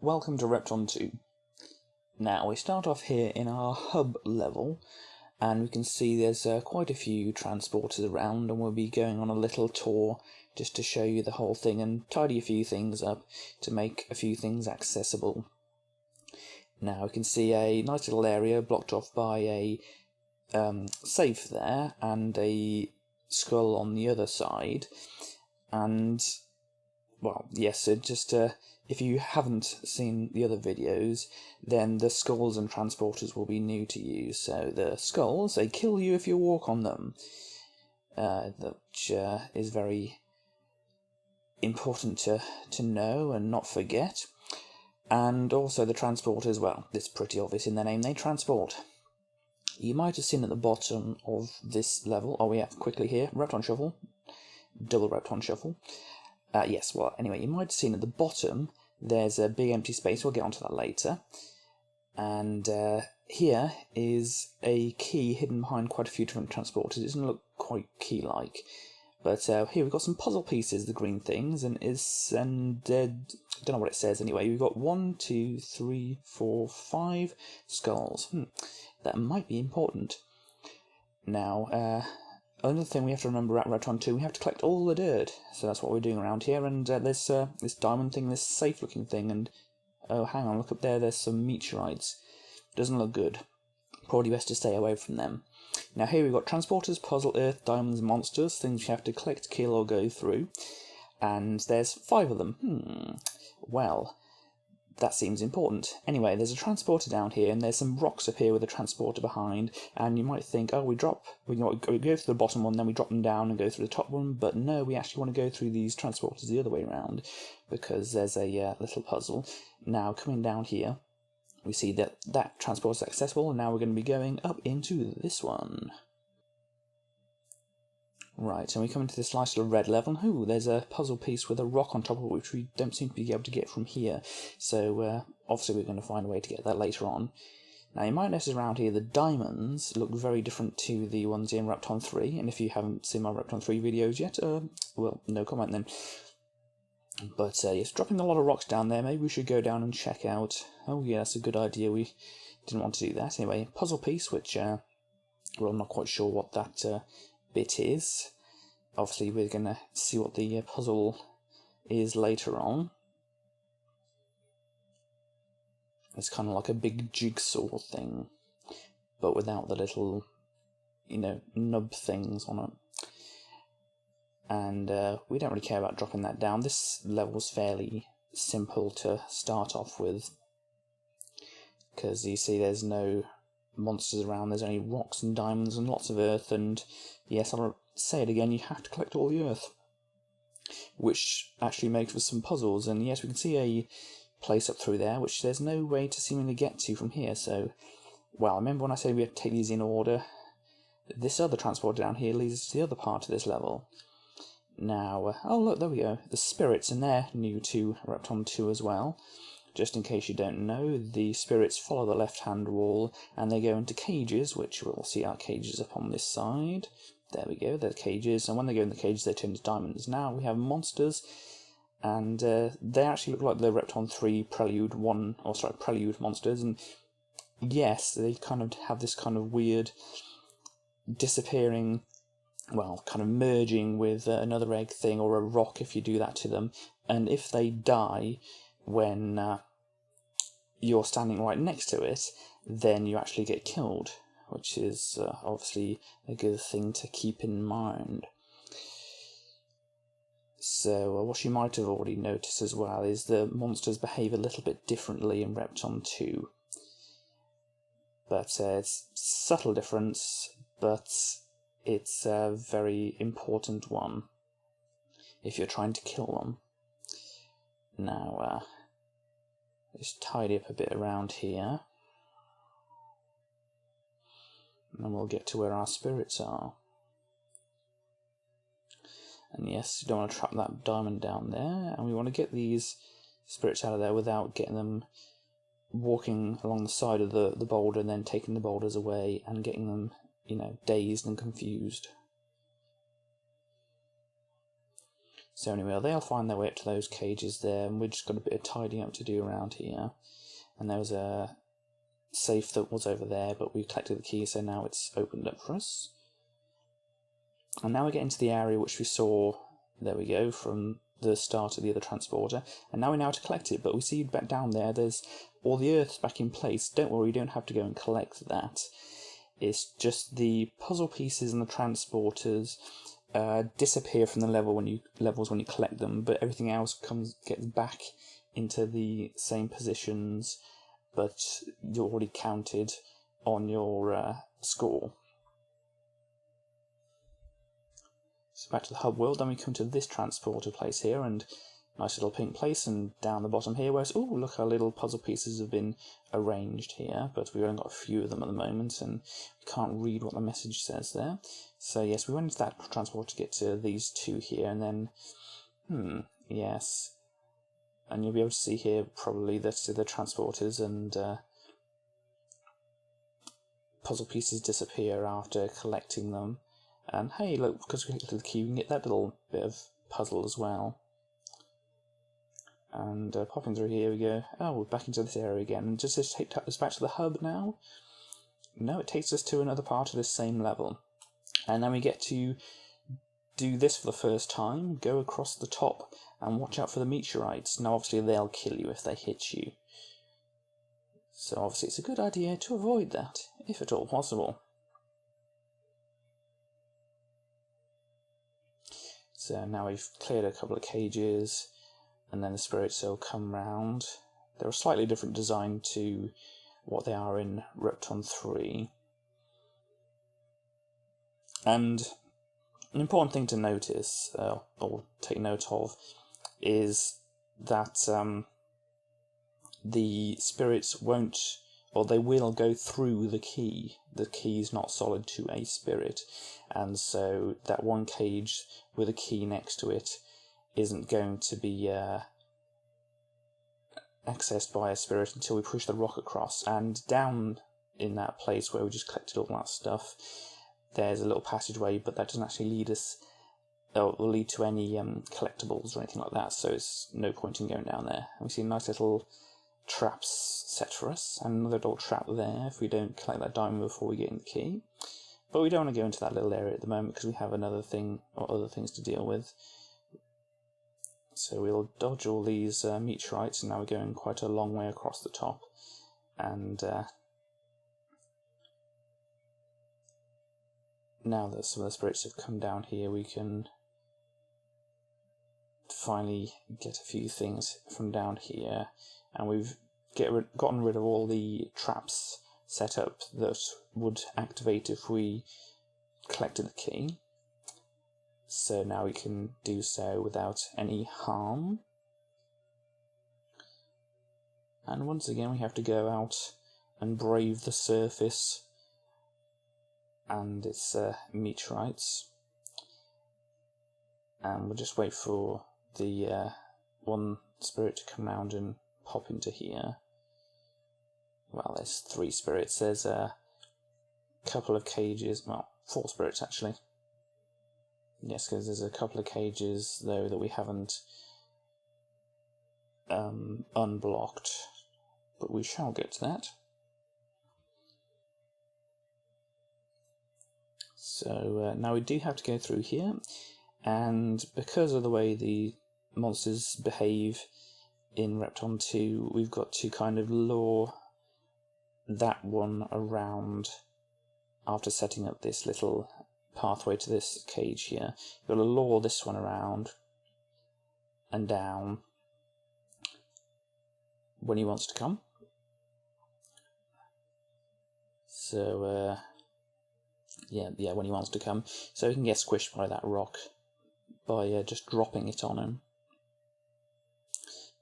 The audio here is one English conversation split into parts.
Welcome to Repton 2. Now we start off here in our hub level, and we can see there's quite a few transporters around, and we'll be going on a little tour just to show you the whole thing and tidy a few things up to make a few things accessible. Now we can see a nice little area blocked off by a safe there and a skull on the other side, and well, yes, so just if you haven't seen the other videos, then the skulls and transporters will be new to you. So the skulls, they kill you if you walk on them, which is very important to know and not forget. And also the transporters, well, it's pretty obvious in their name, they transport. You might have seen at the bottom of this level, oh yeah, quickly here, Repton Shuffle, double Repton Shuffle. Yes, well, anyway, you might have seen at the bottom, there's a big empty space, we'll get onto that later. And here is a key hidden behind quite a few different transporters. It doesn't look quite key-like. But here we've got some puzzle pieces, the green things, and don't know what it says anyway. We've got 1, 2, 3, 4, 5 skulls. That might be important. Now, another thing we have to remember at Repton 2, we have to collect all the dirt. So that's what we're doing around here. And there's this diamond thing, this safe-looking thing, and oh, hang on, look up there. There's some meteorites. Doesn't look good. Probably best to stay away from them. Now here we've got transporters, puzzle, earth, diamonds, monsters, things you have to collect, kill, or go through. And there's 5 of them. Well, that seems important. Anyway, there's a transporter down here, and there's some rocks up here with a transporter behind, and you might think, oh, we go through the bottom one, then we drop them down and go through the top one, but no, we actually want to go through these transporters the other way around, because there's a little puzzle. Now, coming down here, we see that transporter is accessible, and now we're going to be going up into this one. Right, and we come into this nice little red level, and ooh, there's a puzzle piece with a rock on top of it, which we don't seem to be able to get from here. So, obviously we're going to find a way to get that later on. Now, you might notice around here the diamonds look very different to the ones in Repton 3, and if you haven't seen my Repton 3 videos yet, well, no comment then. But, yes, dropping a lot of rocks down there, maybe we should go down and check out. Oh yeah, that's a good idea, we didn't want to do that. Anyway, puzzle piece, which, well, I'm not quite sure what that bit is. Obviously we're going to see what the puzzle is later on. It's kind of like a big jigsaw thing, but without the little, nub things on it. And we don't really care about dropping that down. This level's fairly simple to start off with, because you see there's no monsters around, there's only rocks and diamonds and lots of earth, and yes, I'll say it again, you have to collect all the earth, which actually makes for some puzzles. And yes, we can see a place up through there, which there's no way to seemingly get to from here. So, well, remember when I said we have to take these in order? This other transporter down here leads us to the other part of this level. Now, oh look, there we go, the spirits, and they're new to Repton 2 as well. Just in case you don't know, the spirits follow the left-hand wall, and they go into cages, which we'll see our cages up on this side. There we go, they're cages, and when they go in the cages, they turn into diamonds. Now we have monsters, and they actually look like the Repton 3 Prelude monsters, and yes, they kind of have this kind of weird disappearing, well, kind of merging with another egg thing, or a rock if you do that to them, and if they die when you're standing right next to it, then you actually get killed, which is obviously a good thing to keep in mind. So what you might have already noticed as well is the monsters behave a little bit differently in Repton 2. But it's a subtle difference, but it's a very important one if you're trying to kill them. Now, just tidy up a bit around here, and then we'll get to where our spirits are. And yes, you don't want to trap that diamond down there, and we want to get these spirits out of there without getting them walking along the side of the boulder and then taking the boulders away and getting them, dazed and confused. So anyway, they'll find their way up to those cages there, and we've just got a bit of tidying up to do around here. And there was a safe that was over there, but we collected the key, so now it's opened up for us. And now we get into the area which we saw, there we go, from the start of the other transporter. And now we know how to collect it, but we see back down there, there's all the earth's back in place. Don't worry, you don't have to go and collect that. It's just the puzzle pieces and the transporters disappear from the levels when you collect them, but everything else gets back into the same positions, but you're already counted on your score. So back to the hub world, then we come to this transporter place here, and nice little pink place, and down the bottom here, whereas, oh, look, our little puzzle pieces have been arranged here, but we've only got a few of them at the moment, and we can't read what the message says there. So yes, we went into that transporter to get to these two here, and then, yes, and you'll be able to see here probably that the transporters and puzzle pieces disappear after collecting them. And hey, look, because we collected the key, we can get that little bit of puzzle as well. And popping through here we go. Oh, we're back into this area again. And does this take us back to the hub now? No, it takes us to another part of this same level. And then we get to do this for the first time, go across the top, and watch out for the meteorites. Now, obviously, they'll kill you if they hit you. So, obviously, it's a good idea to avoid that, if at all possible. So now we've cleared a couple of cages, and then the spirits will come round. They're a slightly different design to what they are in Repton 3. And an important thing to notice, or take note of, is that the spirits won't, or they will go through the key. The key is not solid to a spirit, and so that one cage with a key next to it isn't going to be accessed by a spirit until we push the rock across. And down in that place where we just collected all that stuff, there's a little passageway, but that doesn't actually lead us, or lead to any collectibles or anything like that, so it's no point in going down there. And we see nice little traps set for us, and another little trap there if we don't collect that diamond before we get in the key. But we don't want to go into that little area at the moment because we have another thing, or other things to deal with. So we'll dodge all these meteorites, and now we're going quite a long way across the top. And now that some of the spirits have come down here, we can finally get a few things from down here. And we've gotten rid of all the traps set up that would activate if we collected the key. So now we can do so without any harm. And once again we have to go out and brave the surface and its meteorites. And we'll just wait for the one spirit to come round and pop into here. Well, there's 3 spirits. There's a couple of cages, well, 4 spirits actually. Yes, because there's a couple of cages though that we haven't unblocked, but we shall get to that. So now we do have to go through here, and because of the way the monsters behave in Repton 2, we've got to kind of lure that one around after setting up this little pathway to this cage here. You've got to lure this one around and down when he wants to come. So, yeah, when he wants to come. So he can get squished by that rock by just dropping it on him.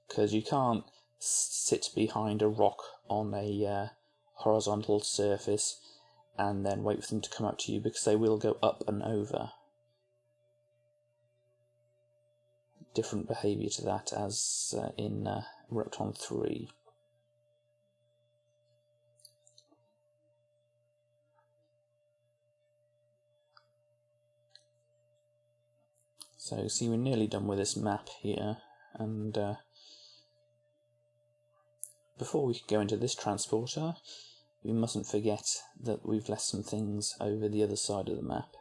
Because you can't sit behind a rock on a horizontal surface and then wait for them to come up to you, because they will go up and over. Different behaviour to that as in Repton 3. So see, we're nearly done with this map here, and before we can go into this transporter, we mustn't forget that we've left some things over the other side of the map.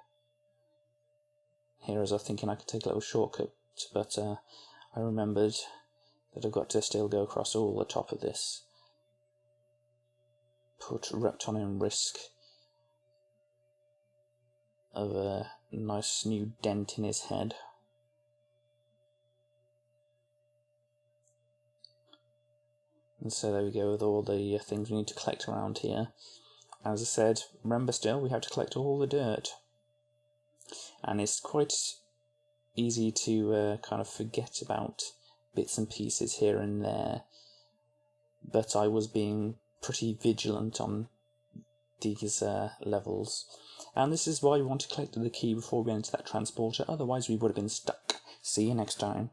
Here, as I was thinking I could take a little shortcut, but I remembered that I've got to still go across all the top of this. Put Repton in risk of a nice new dent in his head. And so there we go with all the things we need to collect around here. As I said, remember still, we have to collect all the dirt. And it's quite easy to kind of forget about bits and pieces here and there. But I was being pretty vigilant on these levels. And this is why we want to collect the key before we enter that transporter, otherwise we would have been stuck. See you next time.